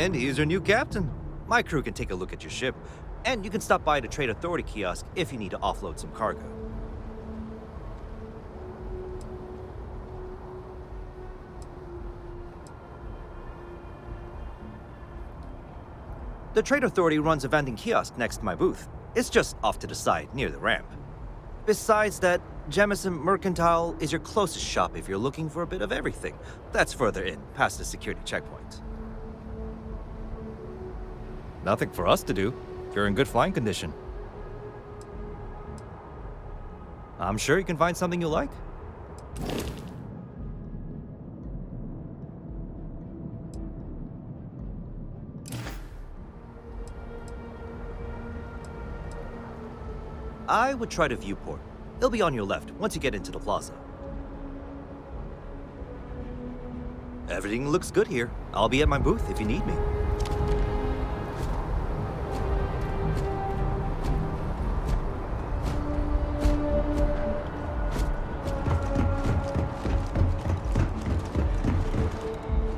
And he's your new captain. My crew can take a look at your ship, and you can stop by the Trade Authority kiosk if you need to offload some cargo. The Trade Authority runs a vending kiosk next to my booth. It's just off to the side, near the ramp. Besides that, Jemison Mercantile is your closest shop if you're looking for a bit of everything. That's further in, past the security checkpoint. Nothing for us to do. You're in good flying condition. I'm sure you can find something you like. I would try the viewport. It'll be on your left once you get into the plaza. Everything looks good here. I'll be at my booth if you need me.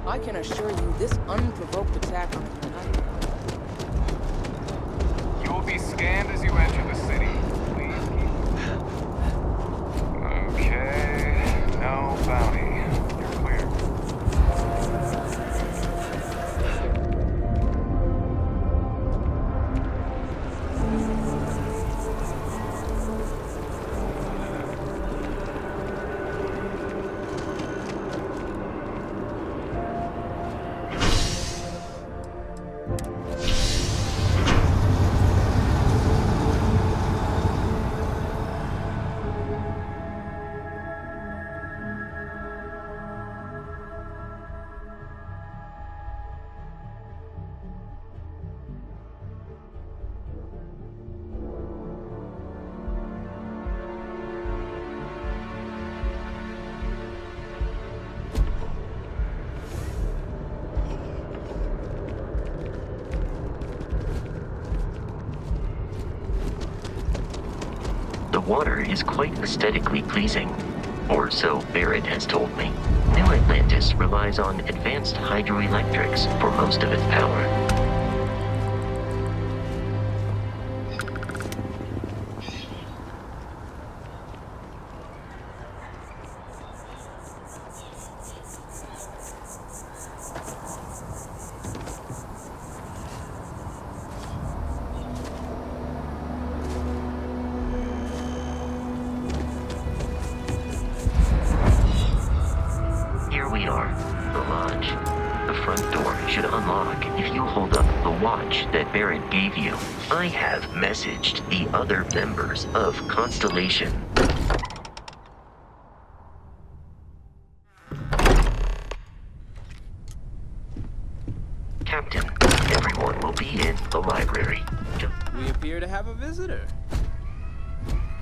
I can assure you this unprovoked attack on the night. You will be scanned as you enter the city. Please keep... Okay, no bounty. You're clear. The water is quite aesthetically pleasing, or so Barrett has told me. New Atlantis relies on advanced hydroelectrics for most of its power. Here we are, the lodge. The front door should unlock if you hold up the watch that Barrett gave you. I have messaged the other members of Constellation. Captain, everyone will be in the library. We appear to have a visitor.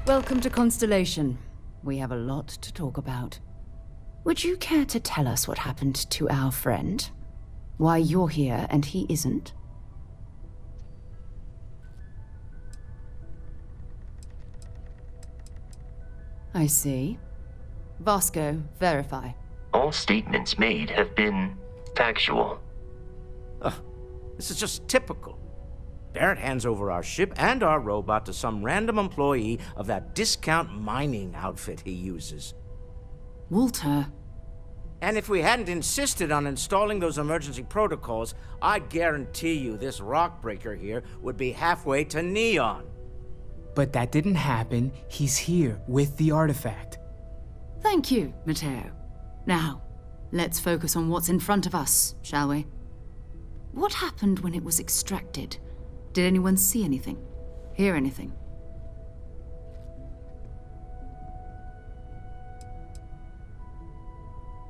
Welcome to Constellation. We have a lot to talk about. Would you care to tell us what happened to our friend? Why you're here and he isn't? I see. Vasco, verify. All statements made have been factual. This is just typical. Barrett hands over our ship and our robot to some random employee of that discount mining outfit he uses. Walter. And if we hadn't insisted on installing those emergency protocols, I guarantee you this rock breaker here would be halfway to Neon. But that didn't happen. He's here with the artifact. Thank you, Matteo. Now, let's focus on what's in front of us, shall we? What happened when it was extracted? Did anyone see anything? Hear anything?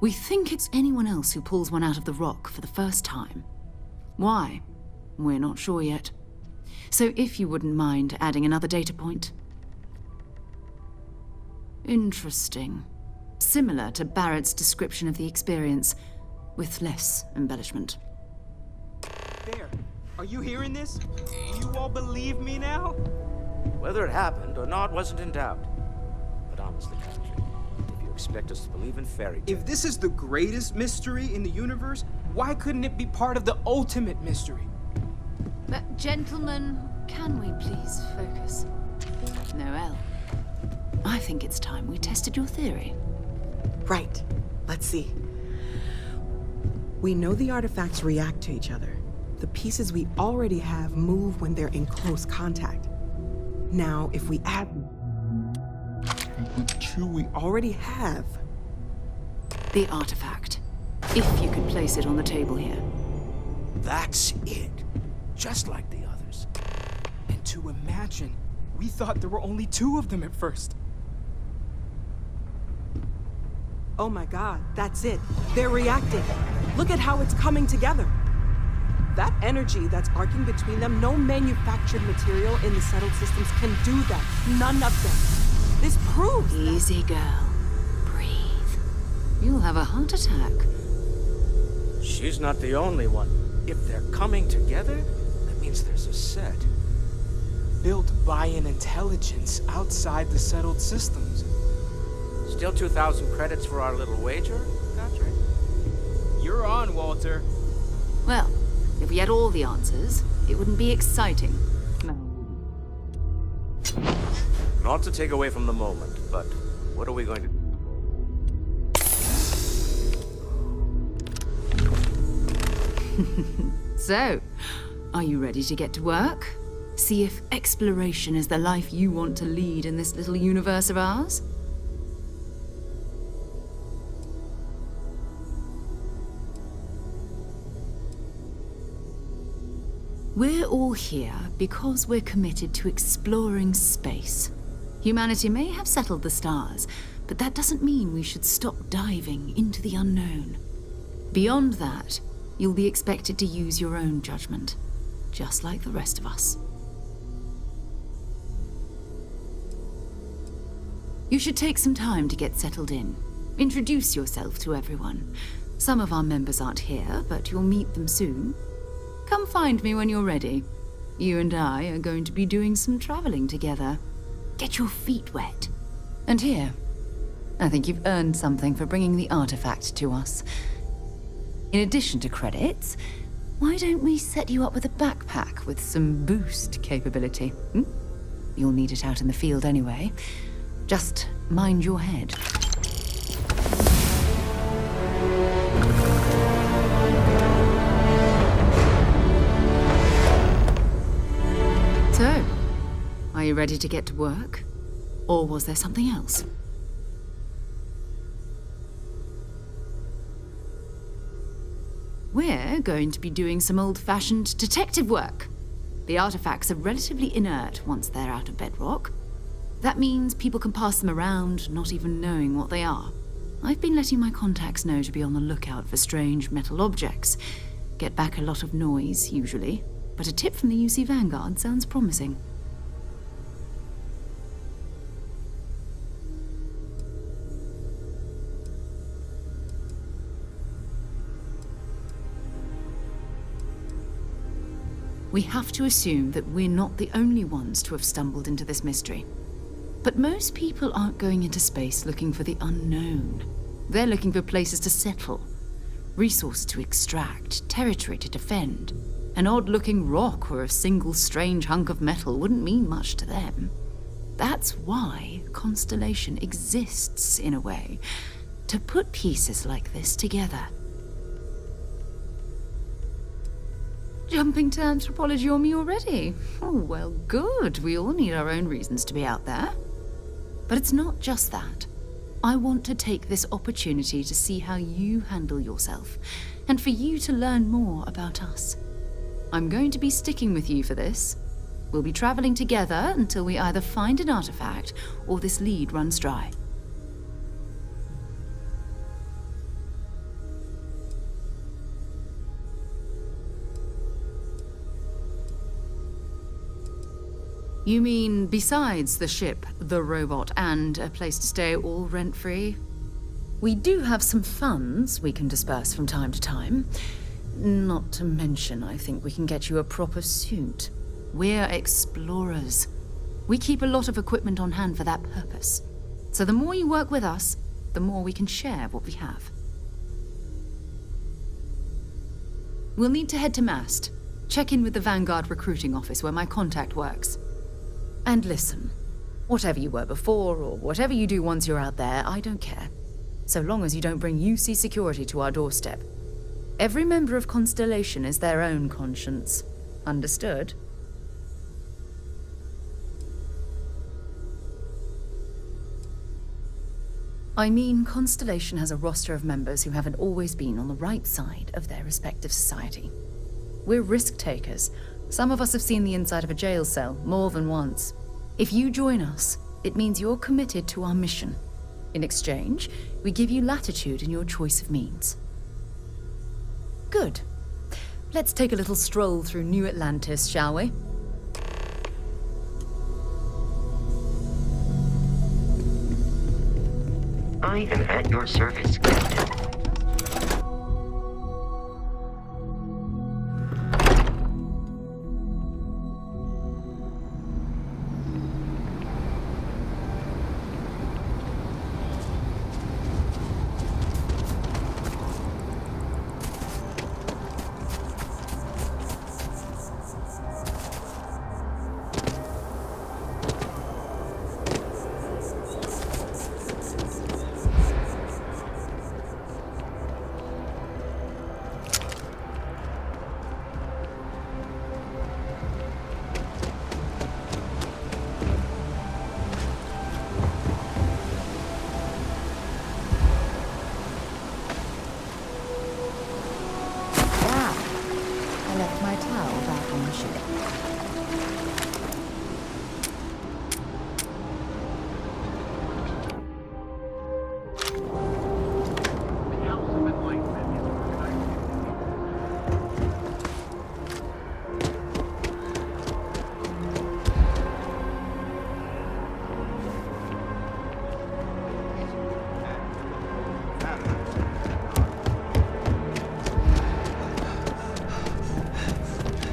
We think it's anyone else who pulls one out of the rock for the first time. Why? We're not sure yet. So if you wouldn't mind adding another data point. Interesting. Similar to Barrett's description of the experience, with less embellishment. There. Are you hearing this? You all believe me now? Whether it happened or not wasn't in doubt. But honestly, Patrick, if you expect us to believe in fairy tales... If this is the greatest mystery in the universe, Why couldn't it be part of the ultimate mystery? But gentlemen, can we please focus? Noel, I think it's time we tested your theory. Right. Let's see. We know the artifacts react to each other. The pieces we already have move when they're in close contact. Now, if we add the two we already have... The artifact. If you could place it on the table here. That's it. Just like the others. And to imagine, we thought there were only 2 of them at first. Oh my god, that's it. They're reacting. Look at how it's coming together. That energy that's arcing between them, no manufactured material in the settled systems can do that. None of them. This proves that. Easy, girl. Breathe. You'll have a heart attack. She's not the only one. If they're coming together, that means there's a set. Built by an intelligence outside the settled systems. Still 2,000 credits for our little wager, Patrick? You're on, Walter. Well, if we had all the answers, it wouldn't be exciting. Not to take away from the moment, but what are we going to do? So, are you ready to get to work? See if exploration is the life you want to lead in this little universe of ours? We're all here because we're committed to exploring space. Humanity may have settled the stars, but that doesn't mean we should stop diving into the unknown. Beyond that, you'll be expected to use your own judgment, just like the rest of us. You should take some time to get settled in. Introduce yourself to everyone. Some of our members aren't here, but you'll meet them soon. Come find me when you're ready. You and I are going to be doing some traveling together. Get your feet wet. And here, I think you've earned something for bringing the artifact to us. In addition to credits, why don't we set you up with a backpack with some boost capability? You'll need it out in the field anyway. Just mind your head. So, are you ready to get to work? Or was there something else? We're going to be doing some old-fashioned detective work. The artifacts are relatively inert once they're out of bedrock. That means people can pass them around, not even knowing what they are. I've been letting my contacts know to be on the lookout for strange metal objects. Get back a lot of noise, usually, but a tip from the UC Vanguard sounds promising. We have to assume that we're not the only ones to have stumbled into this mystery. But most people aren't going into space looking for the unknown. They're looking for places to settle, resources to extract, territory to defend. An odd-looking rock or a single strange hunk of metal wouldn't mean much to them. That's why Constellation exists, in a way, to put pieces like this together. Jumping to anthropology on me already? Oh, well, good. We all need our own reasons to be out there. But it's not just that. I want to take this opportunity to see how you handle yourself, and for you to learn more about us. I'm going to be sticking with you for this. We'll be traveling together until we either find an artifact or this lead runs dry. You mean besides the ship, the robot, and a place to stay all rent-free? We do have some funds we can disperse from time to time. Not to mention, I think we can get you a proper suit. We're explorers. We keep a lot of equipment on hand for that purpose. So the more you work with us, the more we can share what we have. We'll need to head to Mast. Check in with the Vanguard recruiting office where my contact works. And listen, whatever you were before, or whatever you do once you're out there, I don't care. So long as you don't bring UC security to our doorstep. Every member of Constellation is their own conscience. Understood? I mean, Constellation has a roster of members who haven't always been on the right side of their respective society. We're risk takers. Some of us have seen the inside of a jail cell more than once. If you join us, it means you're committed to our mission. In exchange, we give you latitude in your choice of means. Good. Let's take a little stroll through New Atlantis, shall we? I am at your service, Captain.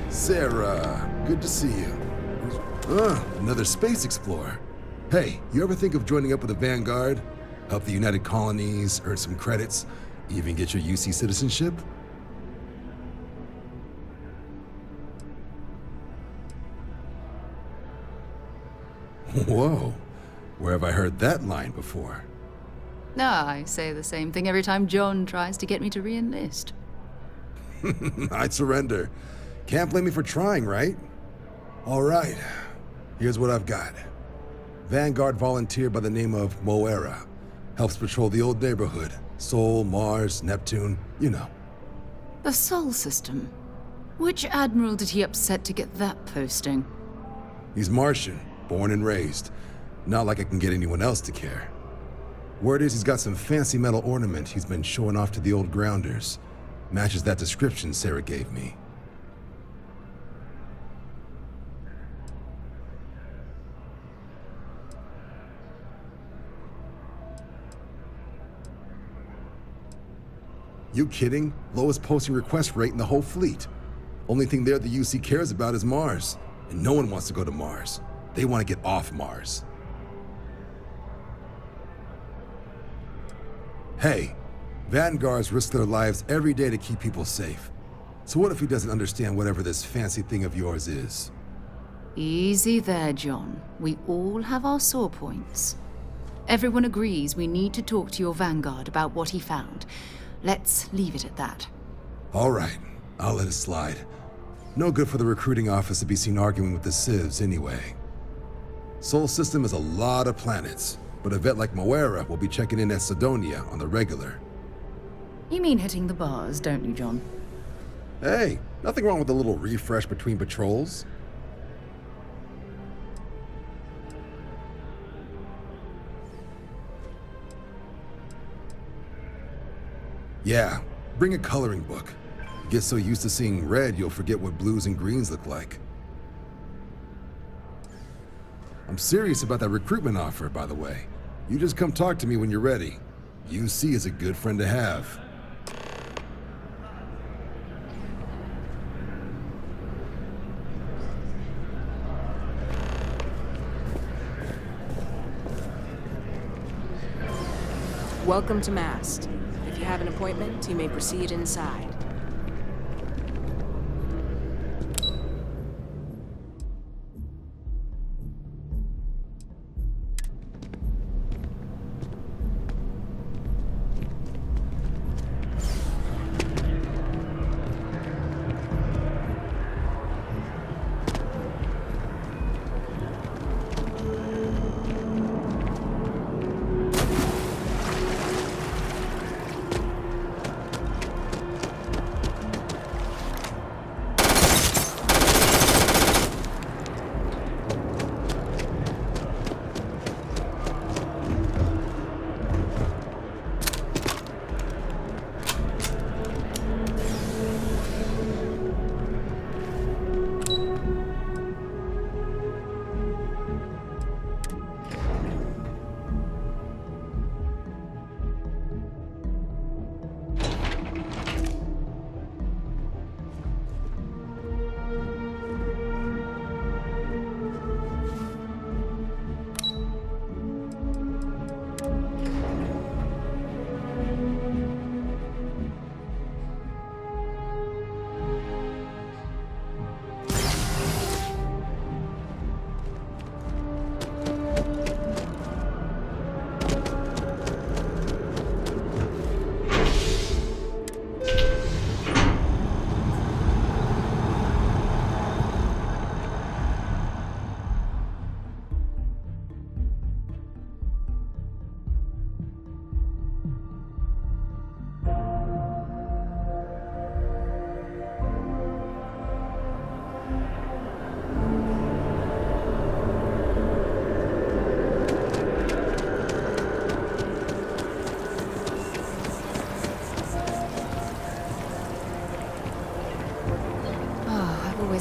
Sarah, good to see you. Another space explorer. Hey, you ever think of joining up with the Vanguard? Help the United Colonies, earn some credits, even get your UC citizenship? Whoa, where have I heard that line before? I say the same thing every time John tries to get me to re-enlist. I'd surrender. Can't blame me for trying, right? All right, here's what I've got. Vanguard volunteer by the name of Moira. Helps patrol the old neighborhood. Sol, Mars, Neptune, you know. The Sol system? Which admiral did he upset to get that posting? He's Martian, born and raised. Not like I can get anyone else to care. Word is he's got some fancy metal ornament he's been showing off to the old grounders. Matches that description Sarah gave me. You kidding? Lowest posting request rate in the whole fleet. Only thing there the UC cares about is Mars. And no one wants to go to Mars. They want to get off Mars. Hey, Vanguards risk their lives every day to keep people safe. So what if he doesn't understand whatever this fancy thing of yours is? Easy there, John. We all have our sore points. Everyone agrees we need to talk to your Vanguard about what he found. Let's leave it at that. All right, I'll let it slide. No good for the recruiting office to be seen arguing with the civs anyway. Sol system is a lot of planets, but a vet like Moira will be checking in at Sidonia on the regular. You mean hitting the bars, don't you, John? Hey, nothing wrong with a little refresh between patrols. Yeah, bring a coloring book. Get so used to seeing red, you'll forget what blues and greens look like. I'm serious about that recruitment offer, by the way. You just come talk to me when you're ready. UC is a good friend to have. Welcome to Mast. If you have an appointment, you may proceed inside.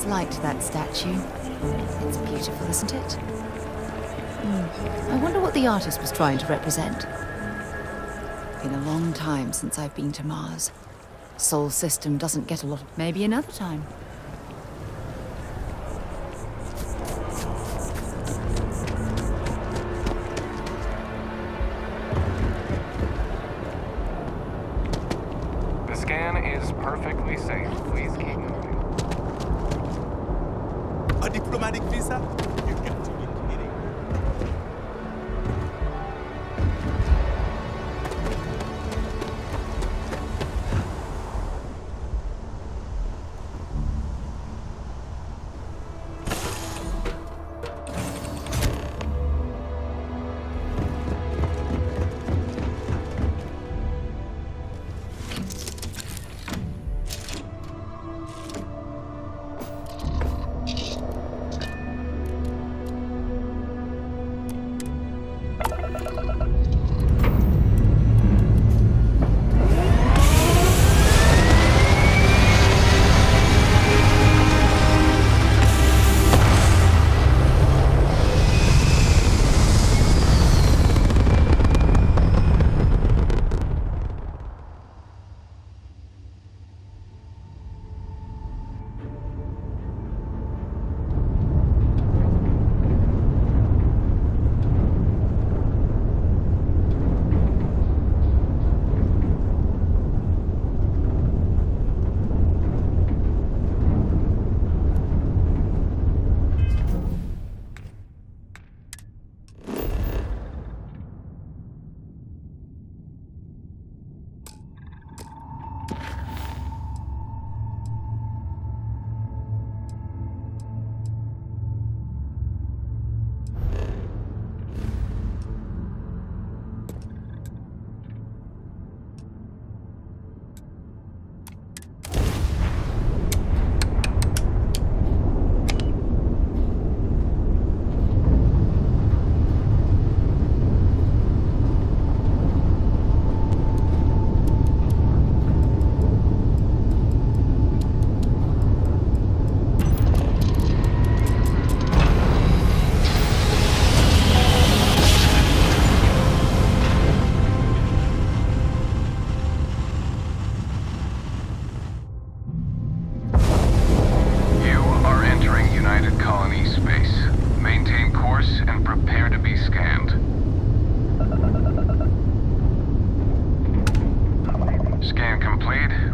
always liked that statue. It's beautiful, isn't it? I wonder what the artist was trying to represent. Been a long time since I've been to Mars. Sol system doesn't get a lot of... Maybe another time. The scan is perfectly safe. Please keep moving. A diplomatic visa? You got to be kidding.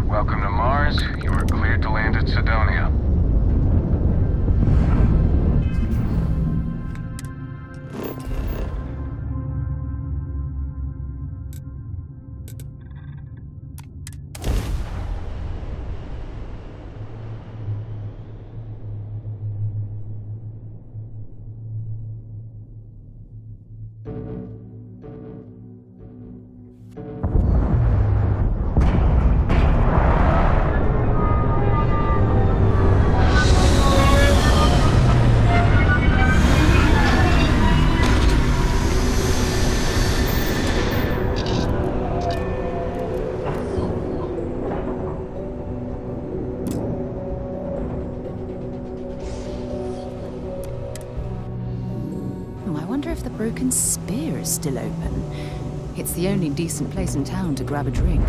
Welcome to Mars. You are cleared to land at Sidonia. I wonder if the broken spear is still open. It's the only decent place in town to grab a drink.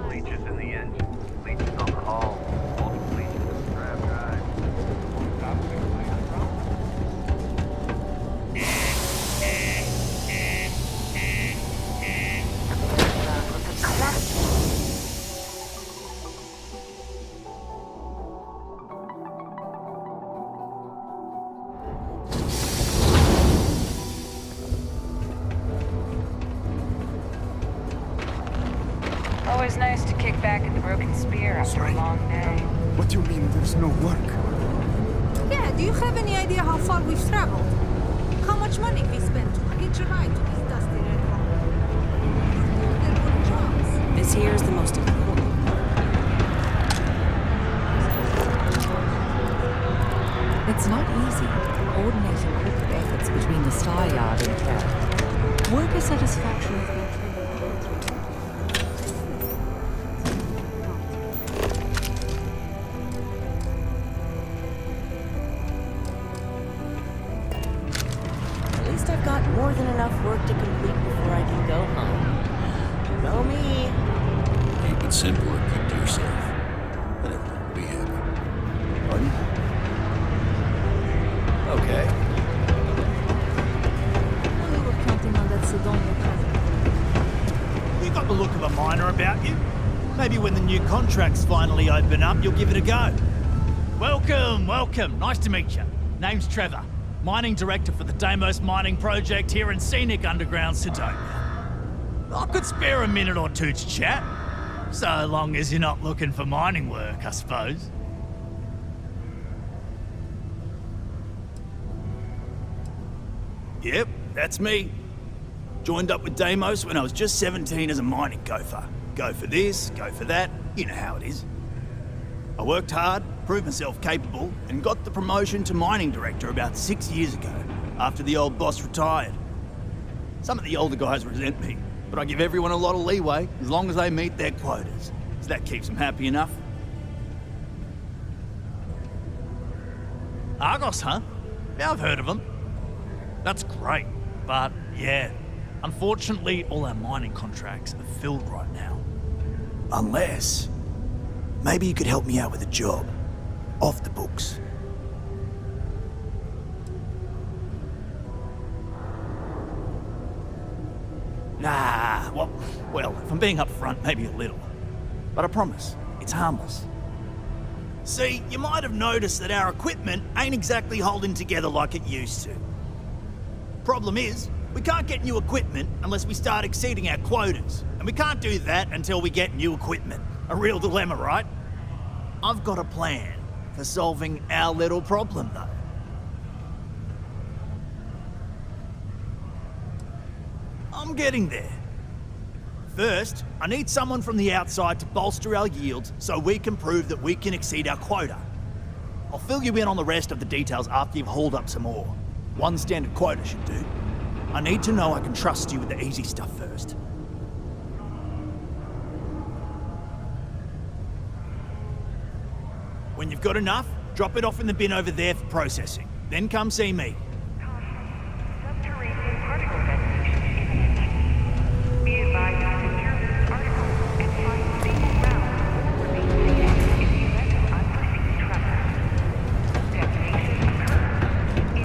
Leeches in the engine. Leeches on the hull. Multiple leeches in the drive drive. Always nice to kick back at the broken spear after a long day. What do you mean there's no work? Yeah, do you have any idea how far we've traveled? How much money we spent to hitch a ride to this dusty red hole? They're good jobs. This here is the most important. It's not easy coordinating corporate efforts between the Star Yard and Terra. Worker satisfaction has been At least I've got more than enough work to complete before I can go home. Know me. Keep it simple and keep to yourself. And everyone will be happy. Pardon? Okay. We were counting on that Sidonia project. You got the look of a miner about you. Maybe when the new contracts finally open up, you'll give it a go. Welcome, welcome. Nice to meet you. Name's Trevor. Mining director for the Deimos mining project here in scenic underground Sidonia. I could spare a minute or two to chat. So long as you're not looking for mining work, I suppose. Yep, that's me. Joined up with Deimos when I was just 17 as a mining gopher. Go for this, go for that, you know how it is. I worked hard, proved myself capable, and got the promotion to mining director about 6 years ago, after the old boss retired. Some of the older guys resent me, but I give everyone a lot of leeway as long as they meet their quotas. So that keeps them happy enough. Argos, huh? Yeah, I've heard of them. That's great, but yeah, unfortunately all our mining contracts are filled right now. Unless, maybe you could help me out with a job, off the books. Nah, well, if I'm being upfront, maybe a little. But I promise, it's harmless. See, you might have noticed that our equipment ain't exactly holding together like it used to. Problem is, we can't get new equipment unless we start exceeding our quotas. And we can't do that until we get new equipment. A real dilemma, right? I've got a plan for solving our little problem, though. I'm getting there. First, I need someone from the outside to bolster our yields so we can prove that we can exceed our quota. I'll fill you in on the rest of the details after you've hauled up some more. One standard quota should do. I need to know I can trust you with the easy stuff first. When you've got enough, drop it off in the bin over there for processing. Then come see me.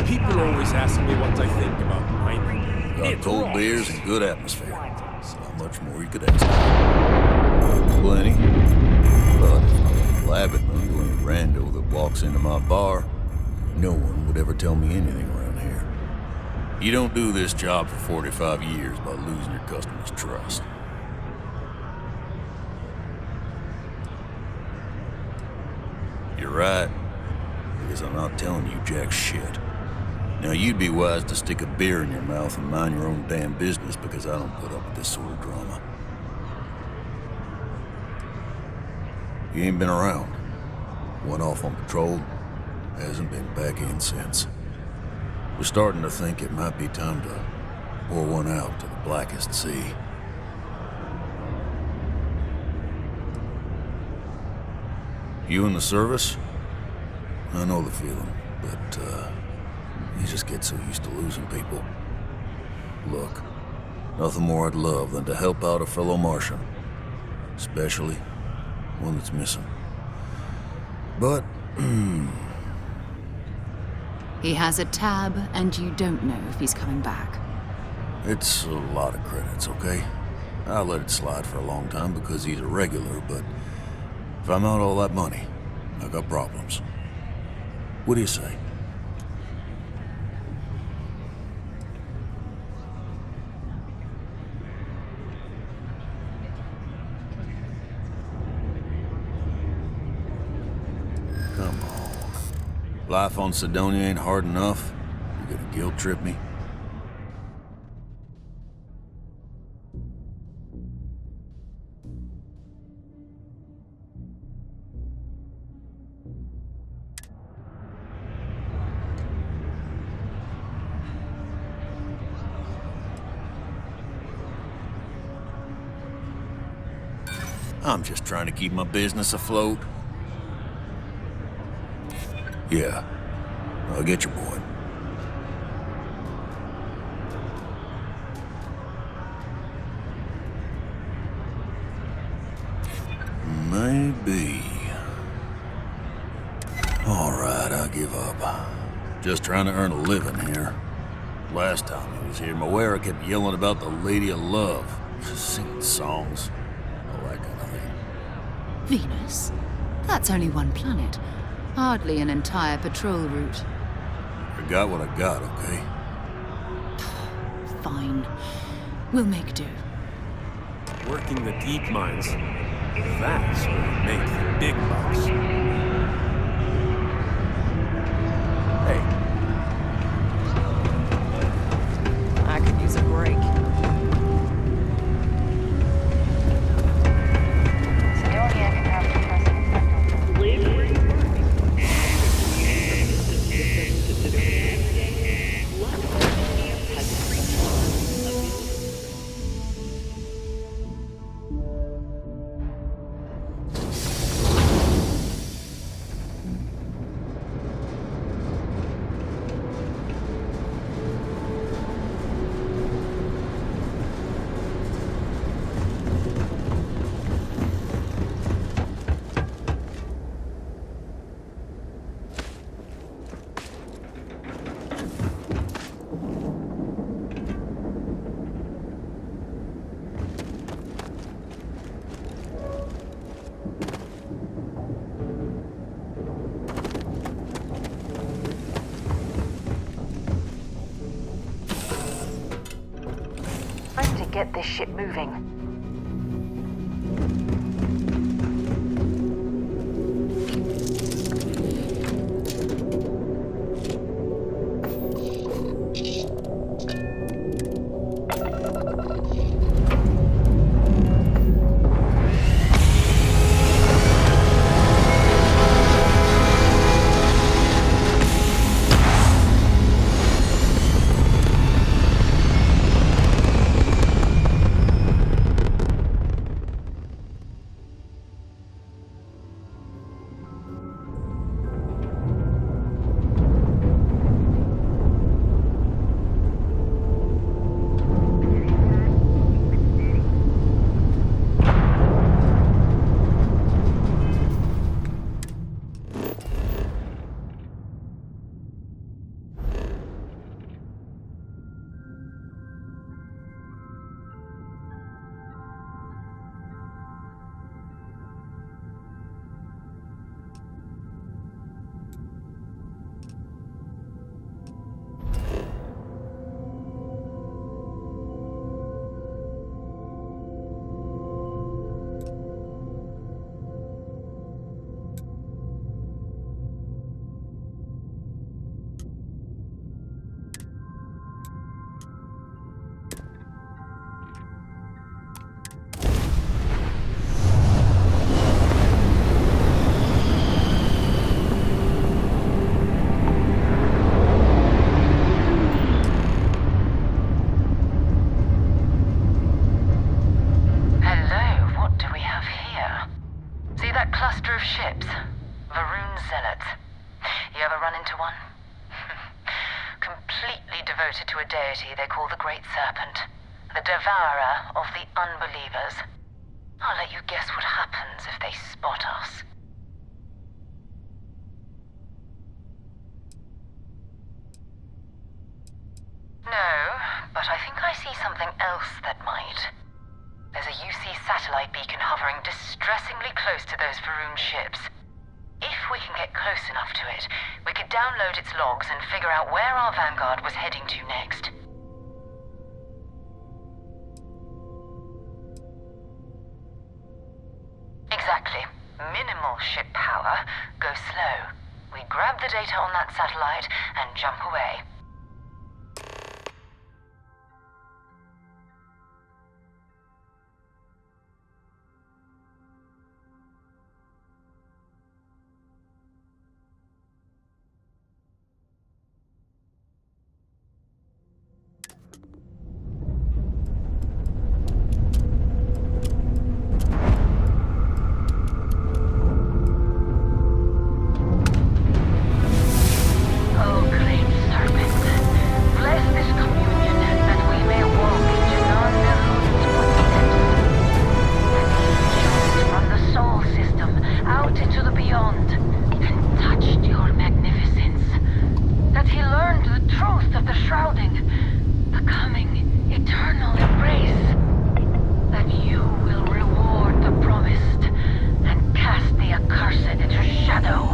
People always ask me what I think about mining. Got cold beers and good atmosphere. So much more you could ask. Plenty. But if I'm a Labatt or any rando that walks into my bar, no one would ever tell me anything around here. You don't do this job for 45 years by losing your customers' trust. You're right, because I'm not telling you jack shit. Now, you'd be wise to stick a beer in your mouth and mind your own damn business, because I don't put up with this sort of drama. You ain't been around. Went off on patrol, hasn't been back in since. We're starting to think it might be time to pour one out to the blackest sea. You in the service? I know the feeling, but, you just get so used to losing people. Look, nothing more I'd love than to help out a fellow Martian. Especially one that's missing. But, He has a tab, and you don't know if he's coming back. it's a lot of credits, okay? I let it slide for a long time because he's a regular, but if I'm out all that money, I got problems. What do you say? Life on Sidonia ain't hard enough. You gonna guilt trip me? I'm just trying to keep my business afloat. Yeah, I'll get your boy. Maybe. All right, I'll give up. Just trying to earn a living here. Last time he was here, Moera kept yelling about the Lady of Love, singing songs, all that kind of thing. Venus? That's only one planet. Hardly an entire patrol route. I got what I got, okay? Fine. We'll make do. Working the deep mines, that's where we make the big bucks. Hey. I could use a break. Sidonia can have the get this ship moving. To a deity they call the Great Serpent, the devourer of the unbelievers. I'll let you guess what happens if they spot us. No, but I think I see something else that might. There's a UC satellite beacon hovering distressingly close to those Faroon ships. If we can get close enough to it, we could download its logs and figure out where our Vanguard was heading to next. Exactly. Minimal ship power, go slow. we grab the data on that satellite and jump away. Oh, great serpent, bless this communion that we may walk into none eludes footsteps. That he jumped from the soul system out into the beyond and touched your magnificence. That he learned the truth of the shrouding, the coming eternal embrace. That you will reward the promised and cast the accursed into shadow.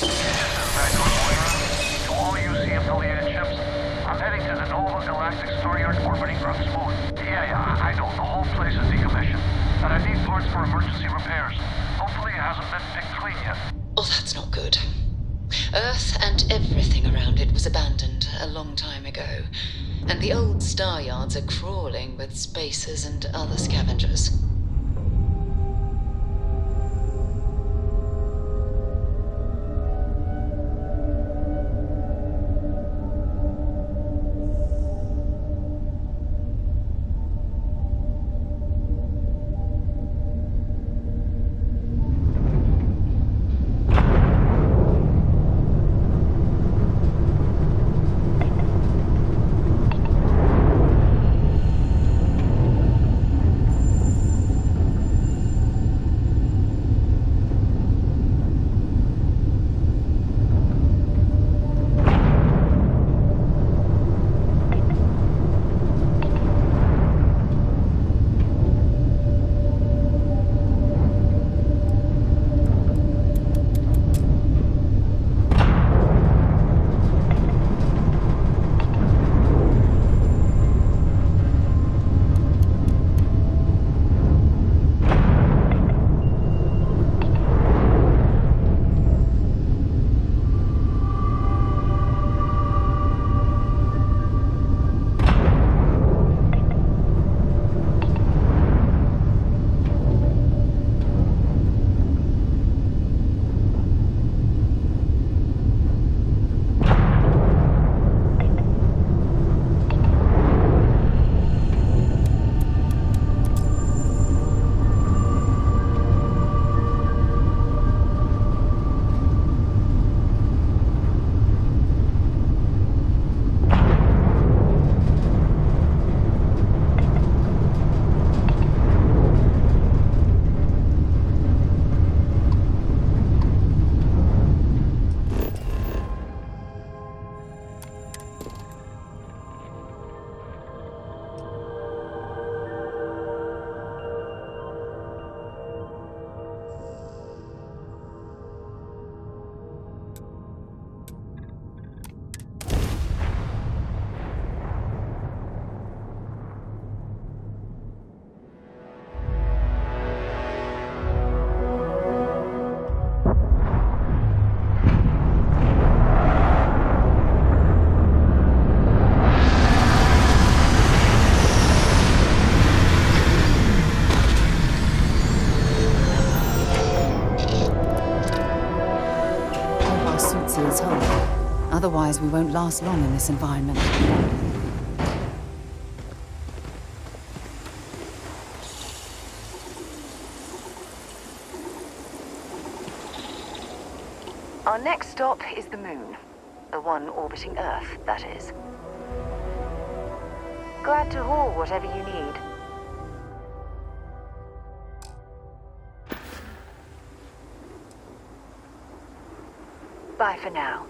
To all UC-affiliated ships, I'm heading to the Nova Galactic Storeyard orbiting ground smooth. Yeah, I know. The whole place is decommissioned. And I need parts for emergency repairs. Hopefully it hasn't been picked clean yet. Oh, that's not good. Earth and everything around it was abandoned a long time ago. And the old star yards are crawling with spacers and other scavengers. to its hull. Otherwise, we won't last long in this environment. Our next stop is the moon. The one orbiting Earth, that is. Glad to haul whatever you need. Bye for now.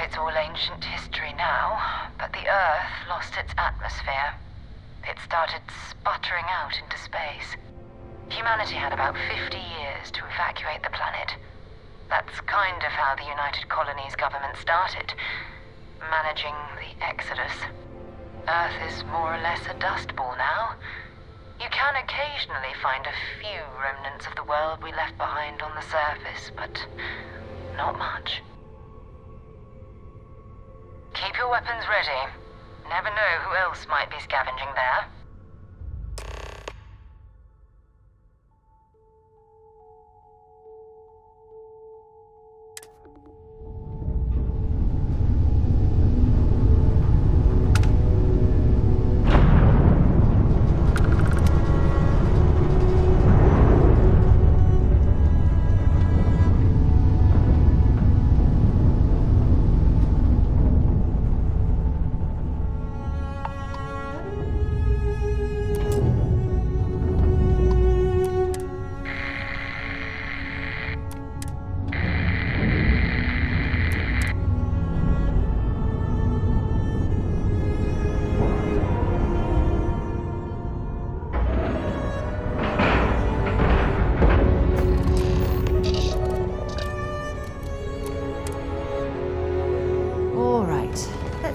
It's all ancient history now, but the Earth lost its atmosphere. It started sputtering out into space. Humanity had about 50 years to evacuate the planet. That's kind of how the United Colonies government started, managing the exodus. Earth is more or less a dust ball now. You can occasionally find a few remnants of the world we left behind on the surface, but not much. Keep your weapons ready. Never know who else might be scavenging there.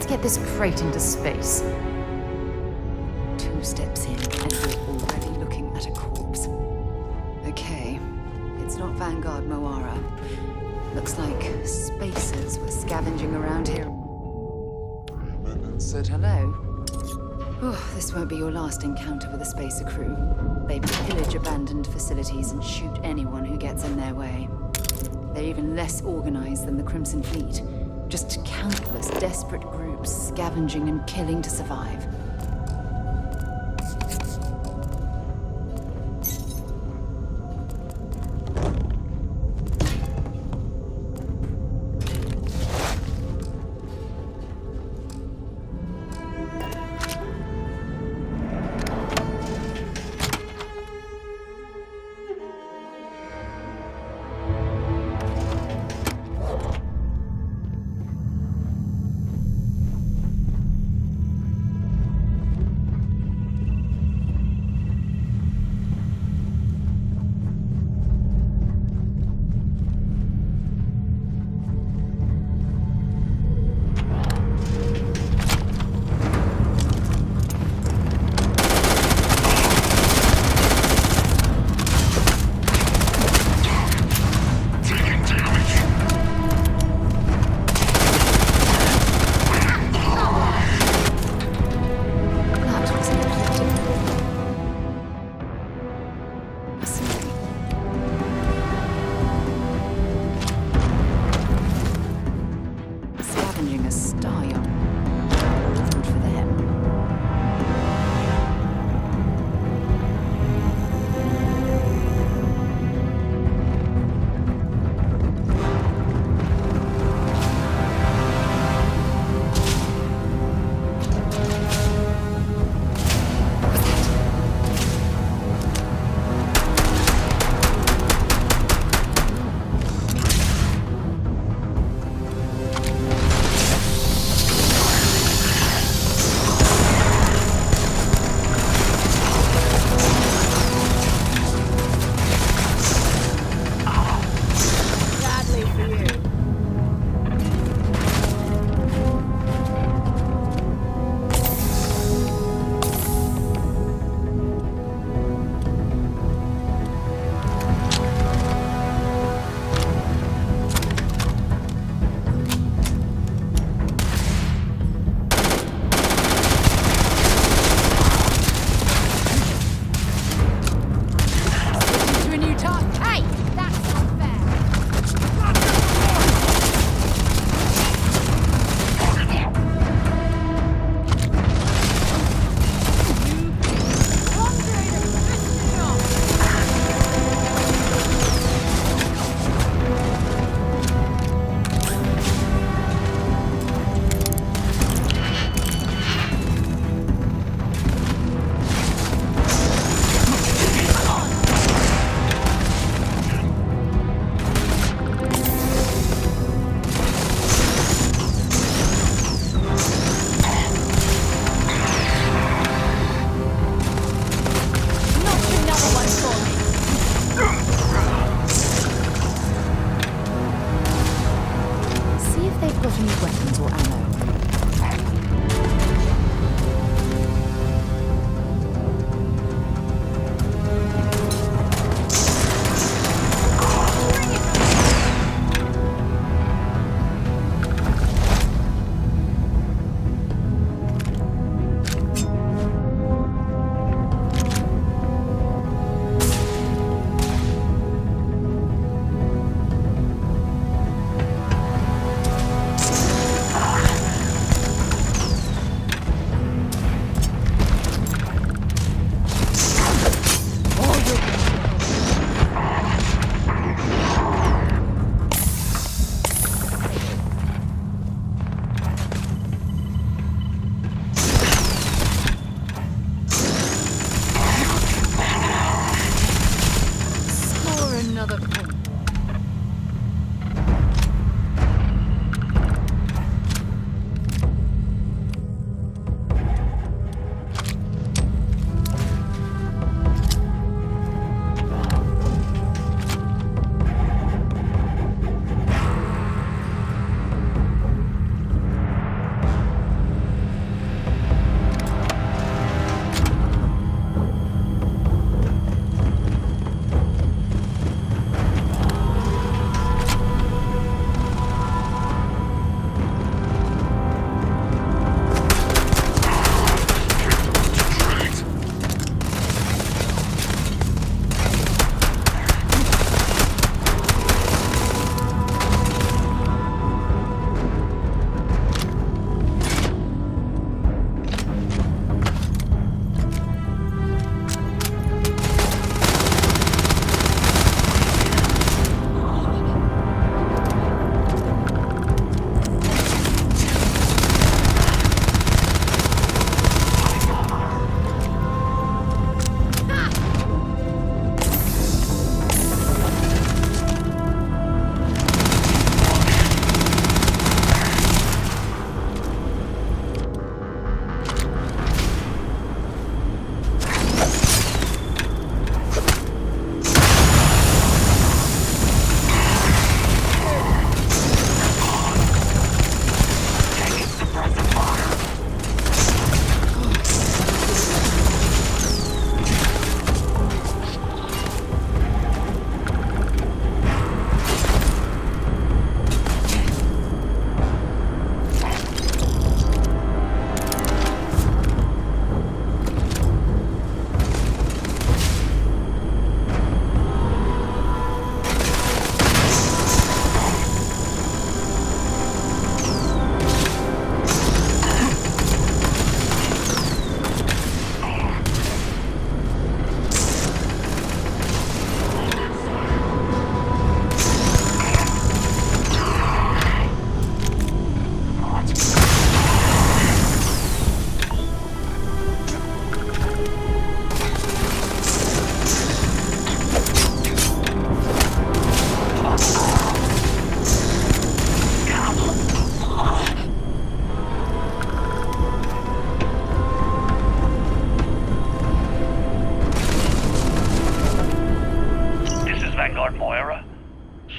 Get this crate into space. 2 steps in, and we're already looking at a corpse. Okay, it's not Vanguard Moara. Looks like spacers were scavenging around here. Said hello. Oh, this won't be your last encounter with a spacer crew. They pillage abandoned facilities and shoot anyone who gets in their way. They're even less organized than the Crimson Fleet. Just countless desperate groups scavenging and killing to survive.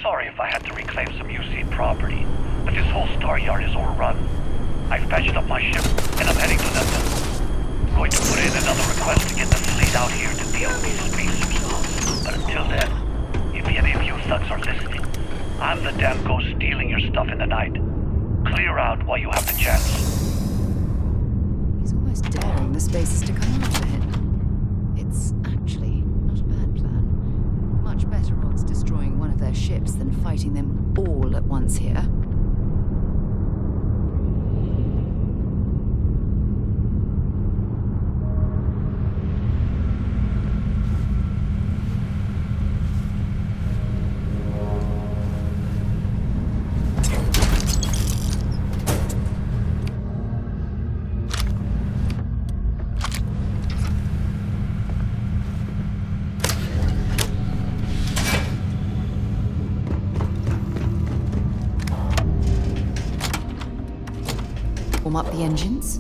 sorry if I had to reclaim some UC property, but this whole star yard is overrun. I've patched up my ship, and I'm heading to them. Going to put in another request to get the fleet out here to deal with these spacers. But until then, if any of you thugs are listening, I'm the damn ghost stealing your stuff in the night. Clear out while you have the chance. He's almost daring the spacers to come after him. It's actually not a bad plan. Much better odds destroying one of their ships than fighting them all at once here. Warm up the engines.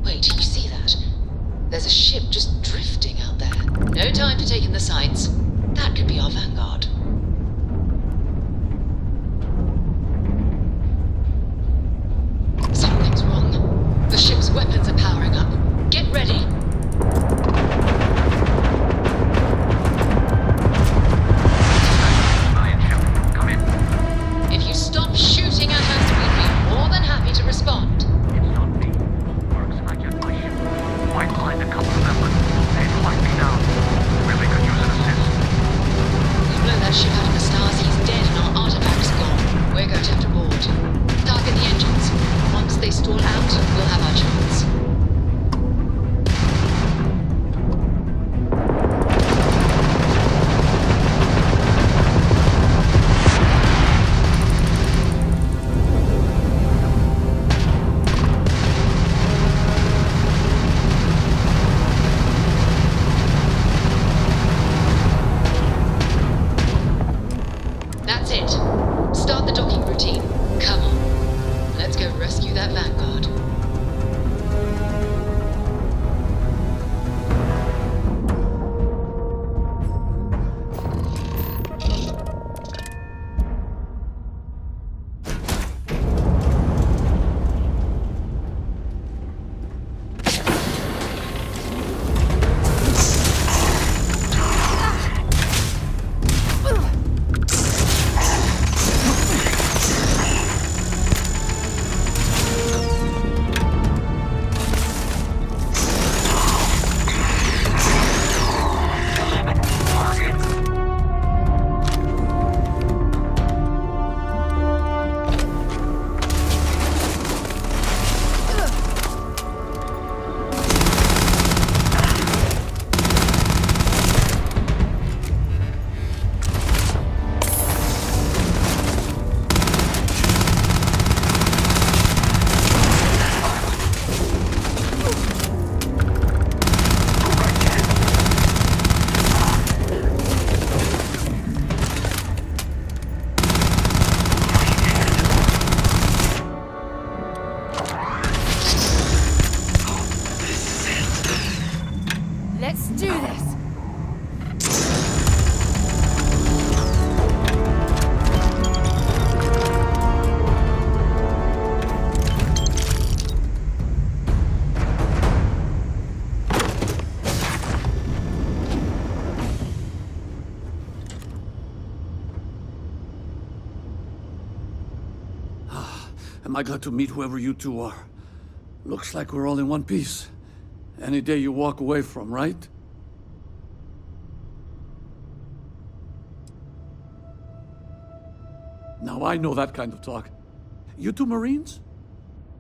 Wait, do you see that? There's a ship just drifting out there. No time for taking the sights. That could be our vanguard. Something's wrong. The ship's weapons are powering up. Get ready. Come in. If you stop shooting at us, we'd be more than happy to respond. Might find a couple of them, but they'd lock me down. Really could use an assist. We blow that ship out of the stars, he's dead and our artifacts gone. We're going to have to board. Target the engines. Once they stall out, we'll have our chance. That's it. Start the docking routine. Come on. Let's go rescue that vanguard. Am I glad to meet whoever you two are. Looks like we're all in one piece. Any day you walk away from, right? Now I know that kind of talk. You two Marines?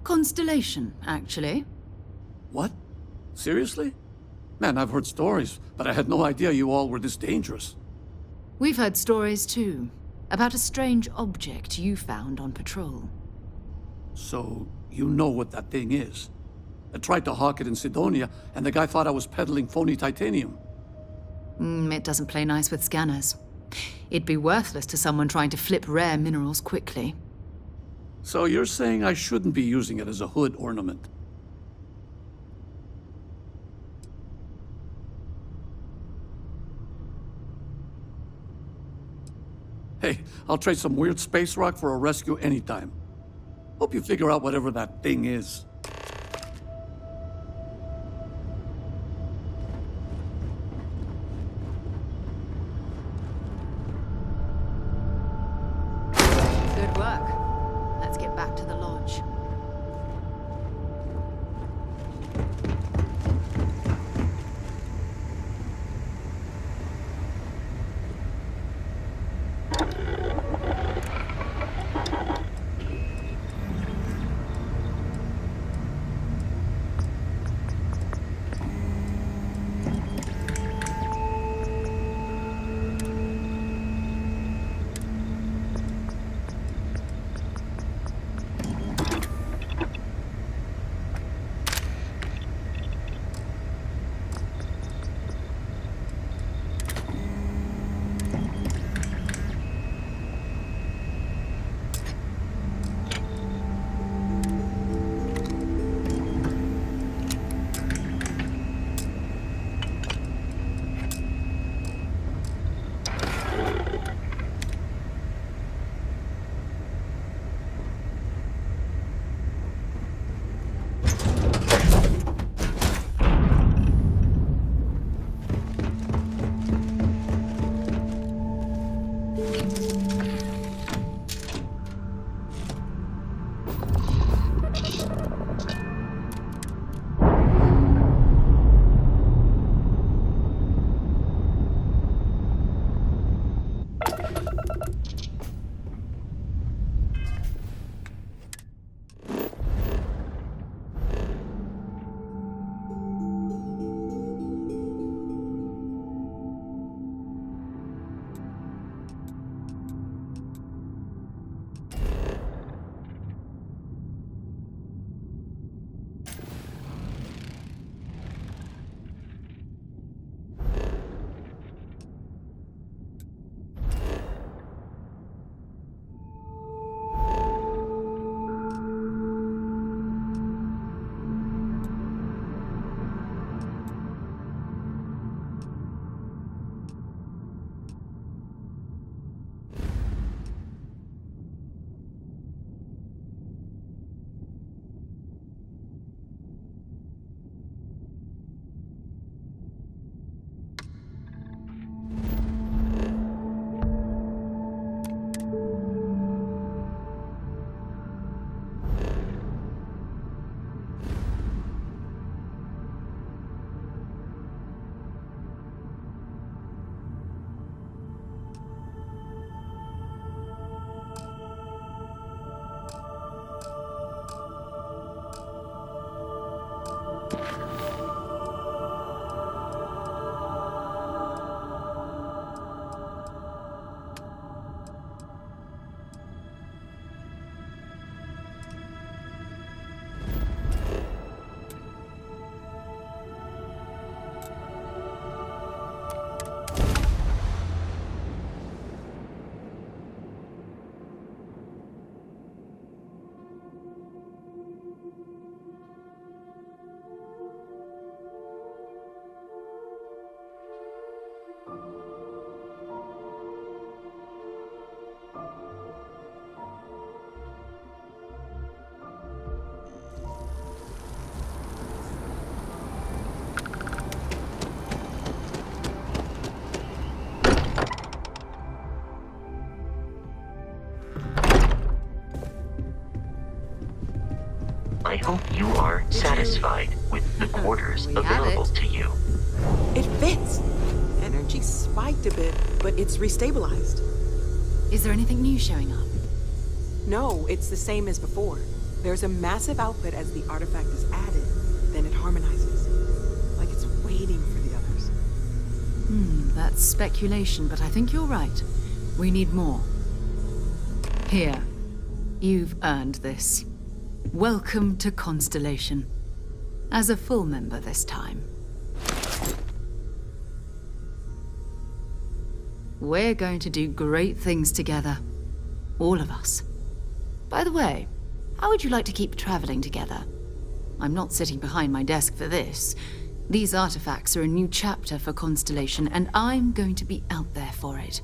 Constellation, actually. What? Seriously? Man, I've heard stories, but I had no idea you all were this dangerous. We've heard stories too, about a strange object you found on patrol. So, you know what that thing is? I tried to hawk it in Sidonia, and the guy thought I was peddling phony titanium. It doesn't play nice with scanners. It'd be worthless to someone trying to flip rare minerals quickly. So you're saying I shouldn't be using it as a hood ornament? Hey, I'll trade some weird space rock for a rescue anytime. Hope you figure out whatever that thing is. Good work. Let's get back to the lodge. hope you are satisfied with the quarters available to you. It fits. Energy spiked a bit, but it's restabilized. Is there anything new showing up? No, it's the same as before. There's a massive output as the artifact is added, then it harmonizes. Like it's waiting for the others. That's speculation, but I think you're right. We need more. Here. You've earned this. Welcome to Constellation. As a full member this time. We're going to do great things together. All of us. By the way, how would you like to keep traveling together? I'm not sitting behind my desk for this. These artifacts are a new chapter for Constellation, and I'm going to be out there for it.